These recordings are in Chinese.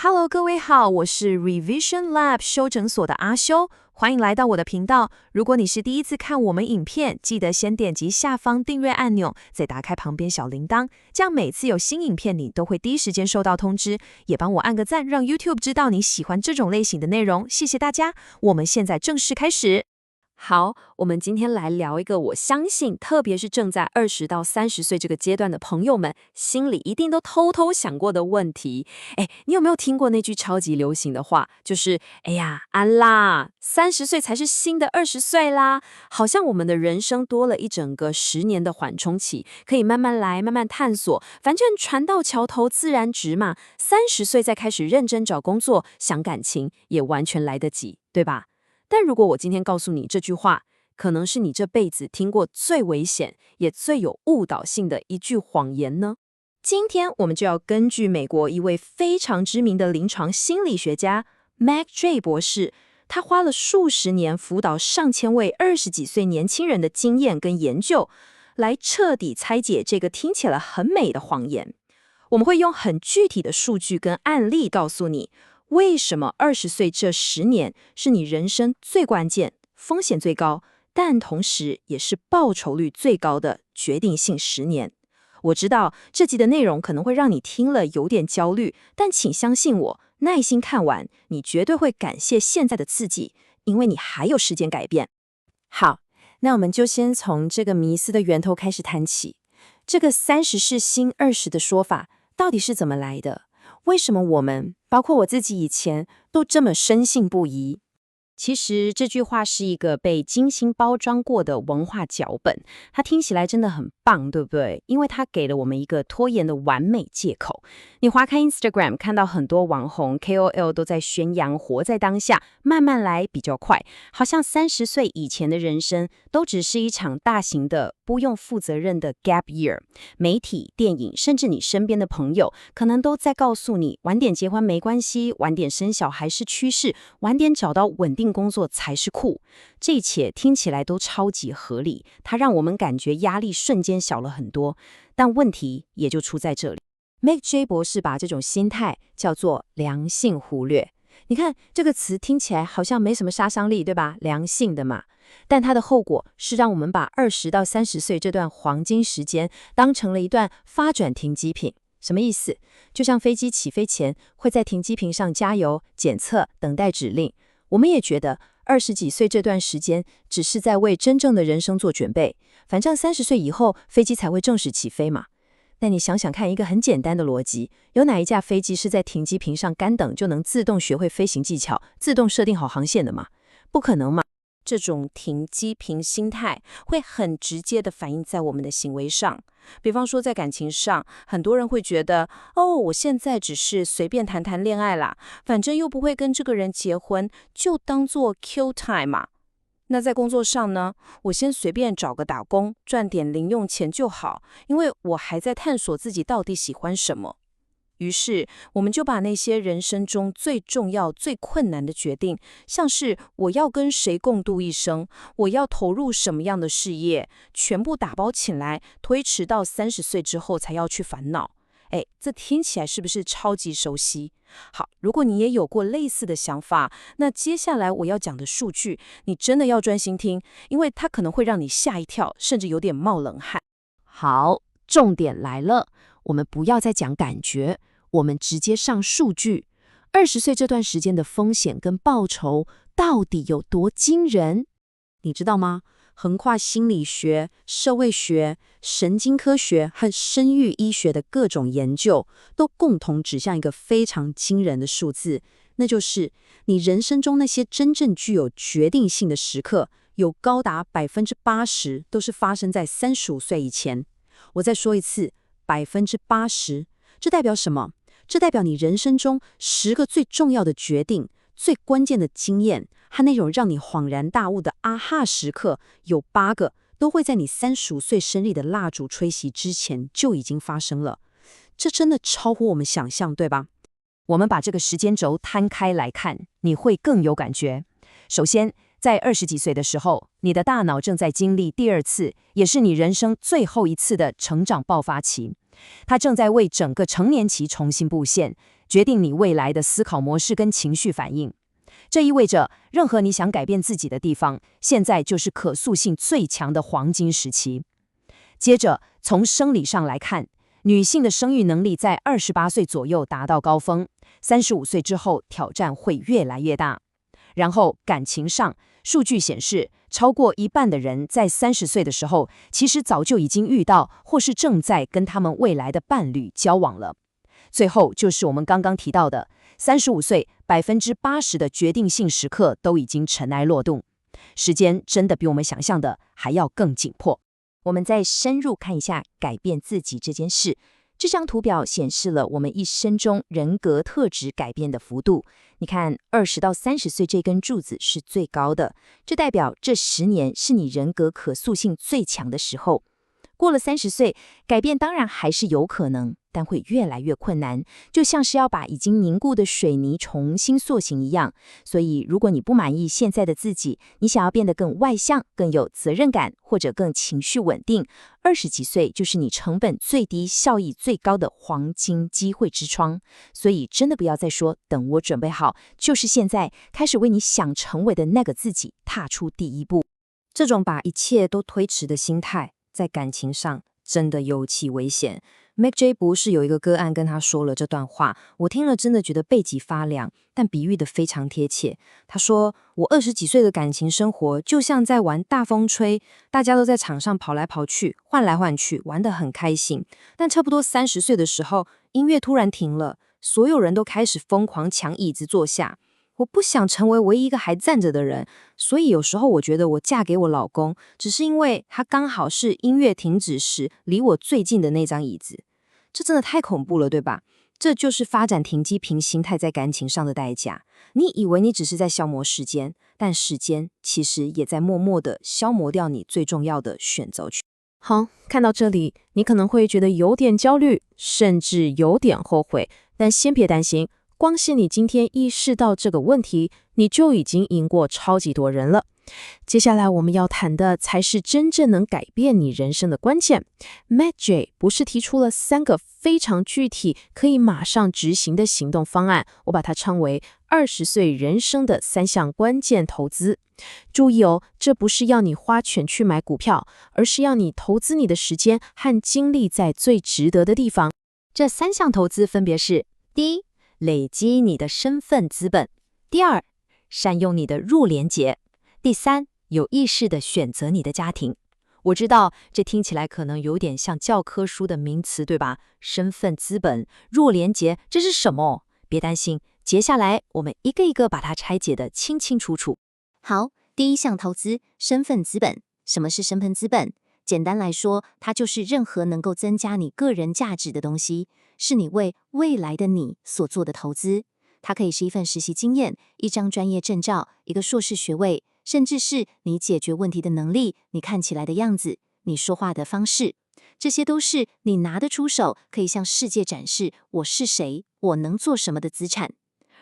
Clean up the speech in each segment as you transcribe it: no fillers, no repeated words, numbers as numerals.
Hello，各位好，我是 Revision Lab 修整所的阿修，欢迎来到我的频道。如果你是第一次看我们影片，记得先点击下方订阅按钮，再打开旁边小铃铛，这样每次有新影片你都会第一时间收到通知。也帮我按个赞，让 YouTube 知道你喜欢这种类型的内容，谢谢大家。我们现在正式开始。好，我们今天来聊一个我相信，特别是正在20到30岁这个阶段的朋友们，心里一定都偷偷想过的问题。你有没有听过那句超级流行的话，就是哎呀，安啦，30岁才是新的20岁啦，好像我们的人生多了一整个10年的缓冲期，可以慢慢来，慢慢探索，反正船到桥头自然直嘛。30岁再开始认真找工作、想感情，也完全来得及，对吧？但如果我今天告诉你这句话，可能是你这辈子听过最危险也最有误导性的一句谎言呢？今天我们就要根据美国一位非常知名的临床心理学家 Mac J 博士，他花了数十年辅导上千位20几岁年轻人的经验跟研究，来彻底拆解这个听起来很美的谎言。我们会用很具体的数据跟案例告诉你，为什么20岁这10年是你人生最关键、风险最高，但同时也是报酬率最高的决定性10年。我知道这集的内容可能会让你听了有点焦虑，但请相信我，耐心看完，你绝对会感谢现在的刺激，因为你还有时间改变。好，那我们就先从这个迷思的源头开始谈起。这个30是新20的说法到底是怎么来的？为什么我们，包括我自己以前，都这么深信不疑？其实这句话是一个被精心包装过的文化脚本，它听起来真的很棒，对不对？因为它给了我们一个拖延的完美借口。你滑开 Instagram 看到很多网红 KOL 都在宣扬活在当下，慢慢来比较快，好像30岁以前的人生都只是一场大型的不用负责任的 gap year。媒体、电影，甚至你身边的朋友，可能都在告诉你，晚点结婚没关系，晚点生小孩是趋势，晚点找到稳定工作才是酷。这一切听起来都超级合理，它让我们感觉压力瞬间小了很多。但问题也就出在这里。Mac J 博士把这种心态叫做良性忽略。你看这个词听起来好像没什么杀伤力，对吧？良性的嘛。但它的后果是让我们把20到30岁这段黄金时间当成了一段发转停机坪。什么意思？就像飞机起飞前会在停机坪上加油、检测、等待指令，我们也觉得20几岁这段时间只是在为真正的人生做准备，反正30岁以后飞机才会正式起飞嘛。但你想想看，一个很简单的逻辑，有哪一架飞机是在停机坪上干等就能自动学会飞行技巧、自动设定好航线的吗？不可能嘛。这种停机坪心态会很直接地反映在我们的行为上。比方说在感情上，很多人会觉得，我现在只是随便谈谈恋爱啦，反正又不会跟这个人结婚，就当做 Q time 嘛。那在工作上呢，我先随便找个打工，赚点零用钱就好，因为我还在探索自己到底喜欢什么。于是，我们就把那些人生中最重要、最困难的决定，像是我要跟谁共度一生，我要投入什么样的事业，全部打包起来，推迟到30岁之后才要去烦恼。这听起来是不是超级熟悉？好，如果你也有过类似的想法，那接下来我要讲的数据，你真的要专心听，因为它可能会让你吓一跳，甚至有点冒冷汗。好，重点来了，我们不要再讲感觉，我们直接上数据。20岁这段时间的风险跟报酬到底有多惊人？你知道吗？横跨心理学、社会学、神经科学和生育医学的各种研究，都共同指向一个非常惊人的数字，那就是你人生中那些真正具有决定性的时刻，有高达80%都是发生在35岁以前。我再说一次，80%，这代表什么？这代表你人生中10个最重要的决定、最关键的经验和那种让你恍然大悟的啊哈时刻，有8个都会在你35岁生日的蜡烛吹熄之前就已经发生了。这真的超乎我们想象，对吧？我们把这个时间轴摊开来看，你会更有感觉。首先，在20几岁的时候，你的大脑正在经历第2次，也是你人生最后一次的成长爆发期。它正在为整个成年期重新布线，决定你未来的思考模式跟情绪反应。这意味着，任何你想改变自己的地方，现在就是可塑性最强的黄金时期。接着，从生理上来看，女性的生育能力在28岁左右达到高峰，35岁之后挑战会越来越大。然后，感情上，数据显示，超过一半的人在30岁的时候，其实早就已经遇到或是正在跟他们未来的伴侣交往了。最后就是我们刚刚提到的，35岁80%的决定性时刻都已经尘埃落定，时间真的比我们想象的还要更紧迫。我们再深入看一下改变自己这件事。这张图表显示了我们一生中人格特质改变的幅度。你看，20到30岁这根柱子是最高的，这代表这10年是你人格可塑性最强的时候。过了30岁，改变当然还是有可能，但会越来越困难，就像是要把已经凝固的水泥重新塑形一样。所以，如果你不满意现在的自己，你想要变得更外向、更有责任感，或者更情绪稳定，20几岁就是你成本最低、效益最高的黄金机会之窗。所以，真的不要再说等我准备好，就是现在开始为你想成为的那个自己踏出第一步。这种把一切都推迟的心态，在感情上真的尤其危险。McJ 博士有一个个案跟他说了这段话，我听了真的觉得背脊发凉，但比喻的非常贴切。他说，我20几岁的感情生活就像在玩大风吹，大家都在场上跑来跑去，换来换去，玩得很开心。但差不多30岁的时候，音乐突然停了，所有人都开始疯狂抢椅子坐下。我不想成为唯一一个还站着的人，所以有时候我觉得我嫁给我老公，只是因为他刚好是音乐停止时离我最近的那张椅子。这真的太恐怖了，对吧？这就是发展停机坪心态在感情上的代价。你以为你只是在消磨时间，但时间其实也在默默地消磨掉你最重要的选择权。好，看到这里，你可能会觉得有点焦虑，甚至有点后悔，但先别担心。光是你今天意识到这个问题，你就已经赢过超级多人了。接下来我们要谈的才是真正能改变你人生的关键。McJ 不是提出了3个非常具体、可以马上执行的行动方案，我把它称为20岁人生的3项关键投资。注意哦，这不是要你花钱去买股票，而是要你投资你的时间和精力在最值得的地方。这3项投资分别是：第一，累积你的身份资本；第二，善用你的弱连结；第三，有意识地选择你的家庭。我知道这听起来可能有点像教科书的名词，对吧？身份资本、弱连结，这是什么？别担心，接下来我们一个一个把它拆解得清清楚楚。好，第一项投资，身份资本。什么是身份资本？简单来说，它就是任何能够增加你个人价值的东西，是你为未来的你所做的投资。它可以是一份实习经验、一张专业证照、一个硕士学位，甚至是你解决问题的能力、你看起来的样子、你说话的方式。这些都是你拿得出手，可以向世界展示我是谁，我能做什么的资产。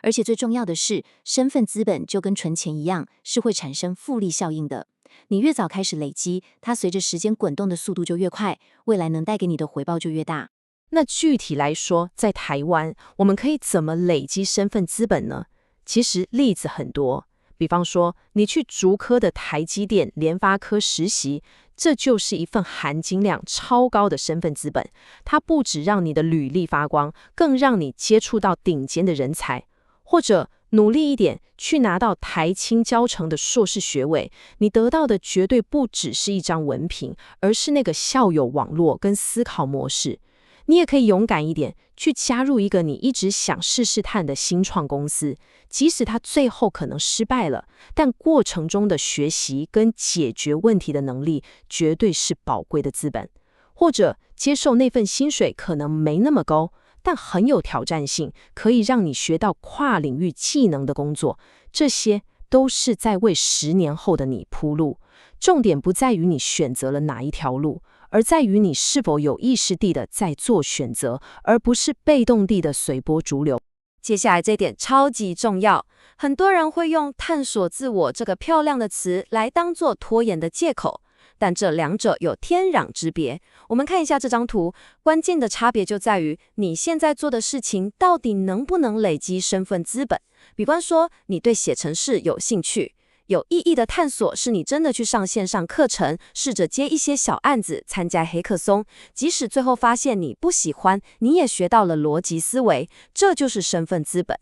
而且最重要的是，身份资本就跟存钱一样，是会产生复利效应的。你越早开始累积，它随着时间滚动的速度就越快，未来能带给你的回报就越大。那具体来说，在台湾，我们可以怎么累积身份资本呢？其实例子很多，比方说，你去竹科的台积电、联发科实习，这就是一份含金量超高的身份资本。它不只让你的履历发光，更让你接触到顶尖的人才。或者努力一点，去拿到台清交成的硕士学位，你得到的绝对不只是一张文凭，而是那个校友网络跟思考模式。你也可以勇敢一点，去加入一个你一直想试试探的新创公司，即使它最后可能失败了，但过程中的学习跟解决问题的能力，绝对是宝贵的资本。或者接受那份薪水可能没那么高，但很有挑战性，可以让你学到跨领域技能的工作，这些都是在为10年后的你铺路。重点不在于你选择了哪一条路，而在于你是否有意识地的在做选择，而不是被动地的随波逐流。接下来这点超级重要，很多人会用探索自我这个漂亮的词来当做拖延的借口，但这两者有天壤之别。我们看一下这张图，关键的差别就在于你现在做的事情到底能不能累积身份资本。比方说，你对写程式有兴趣，有意义的探索是你真的去上线上课程，试着接一些小案子，参加黑客松，即使最后发现你不喜欢，你也学到了逻辑思维，这就是身份资本。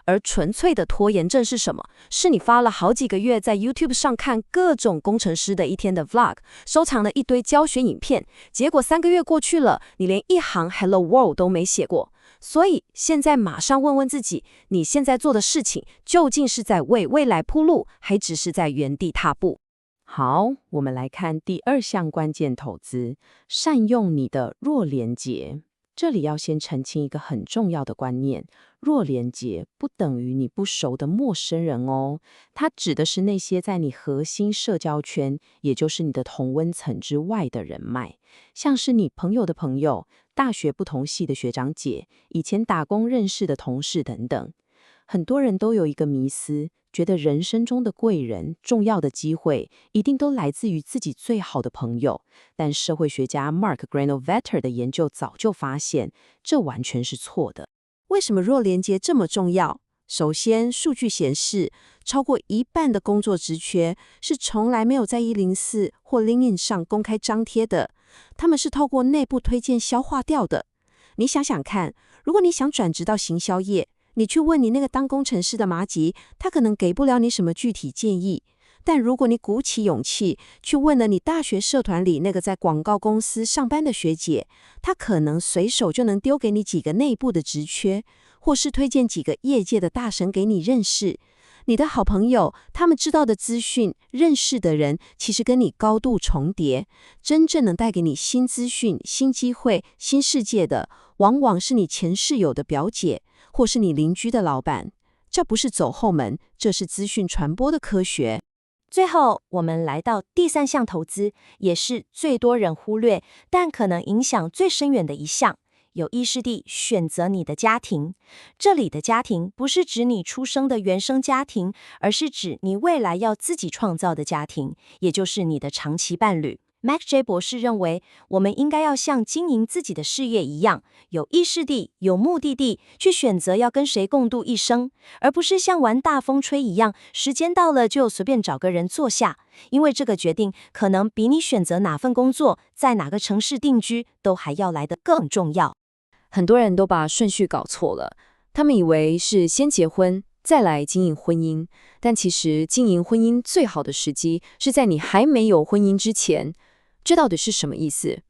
而纯粹的拖延症是什么？是你花了好几个月在 YouTube 上看各种工程师的一天的 Vlog， 收藏了一堆教学影片，结果3个月过去了，你连一行 Hello World 都没写过。所以现在马上问问自己，你现在做的事情究竟是在为未来铺路，还只是在原地踏步？好，我们来看第2项关键投资，善用你的弱连结。这里要先澄清一个很重要的观念，弱连结不等于你不熟的陌生人哦，它指的是那些在你核心社交圈，也就是你的同温层之外的人脉，像是你朋友的朋友、大学不同系的学长姐、以前打工认识的同事等等。很多人都有一个迷思，觉得人生中的贵人、重要的机会一定都来自于自己最好的朋友。但社会学家 Mark Granovetter 的研究早就发现，这完全是错的。为什么弱连结这么重要？首先，数据显示，超过1半的工作职缺是从来没有在104或 LinkedIn 上公开张贴的，他们是透过内部推荐消化掉的。你想想看，如果你想转职到行销业，你去问你那个当工程师的麻吉，他可能给不了你什么具体建议。但如果你鼓起勇气去问了你大学社团里那个在广告公司上班的学姐，她可能随手就能丢给你几个内部的职缺，或是推荐几个业界的大神给你认识。你的好朋友，他们知道的资讯、认识的人，其实跟你高度重叠。真正能带给你新资讯、新机会、新世界的，往往是你前室友的表姐，或是你邻居的老板。这不是走后门，这是资讯传播的科学。最后，我们来到第3项投资，也是最多人忽略，但可能影响最深远的一项。有意识地选择你的家庭。这里的家庭不是指你出生的原生家庭，而是指你未来要自己创造的家庭，也就是你的长期伴侣。MacJ 博士认为，我们应该要像经营自己的事业一样，有意识地、有目的地去选择要跟谁共度一生，而不是像玩大风吹一样，时间到了就随便找个人坐下。因为这个决定可能比你选择哪份工作、在哪个城市定居都还要来得更重要。很多人都把顺序搞错了，他们以为是先结婚，再来经营婚姻，但其实经营婚姻最好的时机是在你还没有婚姻之前。这到底是什么意思？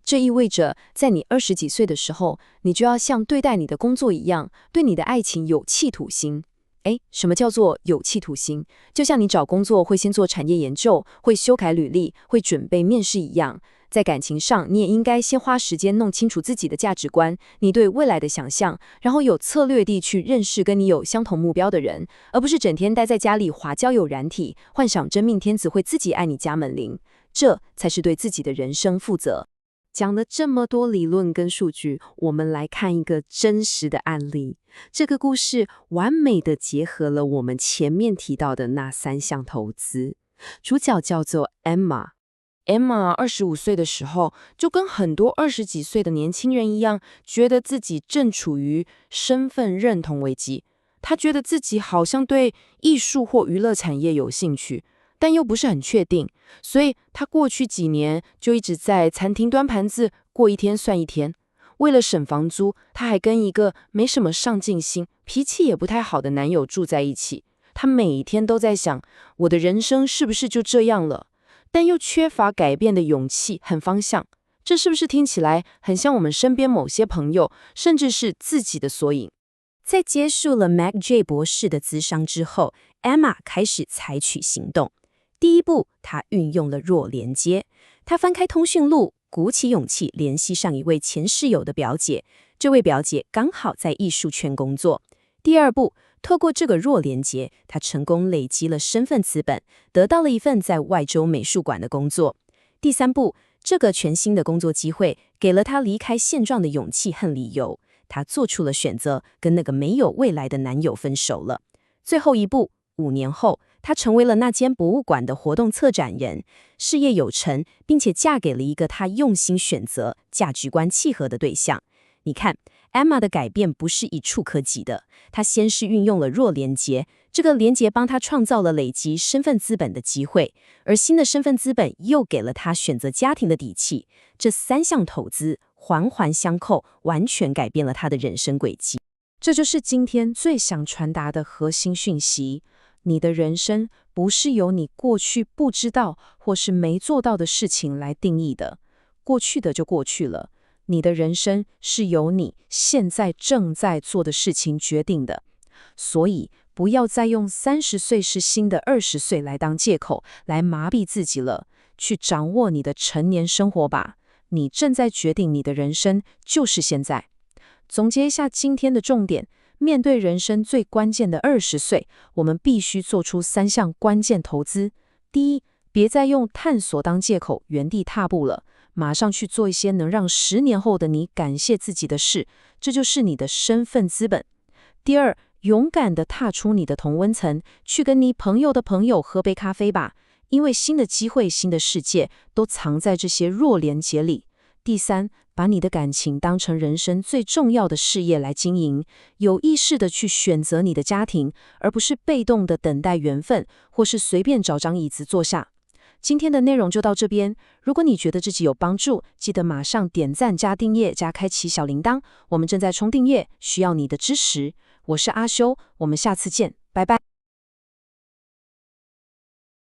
这意味着在你20几岁的时候，你就要像对待你的工作一样，对你的爱情有企图心。什么叫做有企图心？就像你找工作会先做产业研究，会修改履历，会准备面试一样，在感情上你也应该先花时间弄清楚自己的价值观，你对未来的想象，然后有策略地去认识跟你有相同目标的人，而不是整天待在家里滑交友软体，幻想真命天子会自己按你家门铃。这才是对自己的人生负责。讲了这么多理论跟数据，我们来看一个真实的案例。这个故事完美的结合了我们前面提到的那3项投资。主角叫做 Emma。Emma 25岁的时候，就跟很多20几岁的年轻人一样，觉得自己正处于身份认同危机。她觉得自己好像对艺术或娱乐产业有兴趣，但又不是很确定，所以他过去几年就一直在餐厅端盘子，过一天算一天。为了省房租，他还跟一个没什么上进心、脾气也不太好的男友住在一起。他每一天都在想，我的人生是不是就这样了？但又缺乏改变的勇气和方向。这是不是听起来很像我们身边某些朋友，甚至是自己的缩影？在结束了 MacJ 博士的咨商之后， Emma 开始采取行动。第一步，他运用了弱连接。他翻开通讯录，鼓起勇气联系上一位前室友的表姐，这位表姐刚好在艺术圈工作。第二步，透过这个弱连接，他成功累积了身份资本，得到了一份在外州美术馆的工作。第三步，这个全新的工作机会给了他离开现状的勇气和理由。他做出了选择，跟那个没有未来的男友分手了。最后一步，5年后，她成为了那间博物馆的活动策展人，事业有成，并且嫁给了一个她用心选择、价值观契合的对象。你看，Emma 的改变不是一触可及的，她先是运用了弱连结，这个连结帮她创造了累积身份资本的机会，而新的身份资本又给了她选择家庭的底气。这3项投资环环相扣，完全改变了她的人生轨迹。这就是今天最想传达的核心讯息：你的人生不是由你过去不知道或是没做到的事情来定义的，过去的就过去了。你的人生是由你现在正在做的事情决定的，所以不要再用30岁是新的20岁来当借口，来麻痹自己了。去掌握你的成年生活吧，你正在决定你的人生，就是现在。总结一下今天的重点，面对人生最关键的20岁，我们必须做出3项关键投资。第一，别再用探索当借口原地踏步了，马上去做一些能让10年后的你感谢自己的事，这就是你的身份资本。第二，勇敢地踏出你的同温层，去跟你朋友的朋友喝杯咖啡吧，因为新的机会、新的世界都藏在这些弱连结里。第三，把你的感情当成人生最重要的事业来经营，有意识地去选择你的家庭，而不是被动地等待缘分，或是随便找张椅子坐下。今天的内容就到这边，如果你觉得自己有帮助，记得马上点赞加订阅加开启小铃铛，我们正在冲订阅，需要你的支持。我是阿修，我们下次见，拜拜。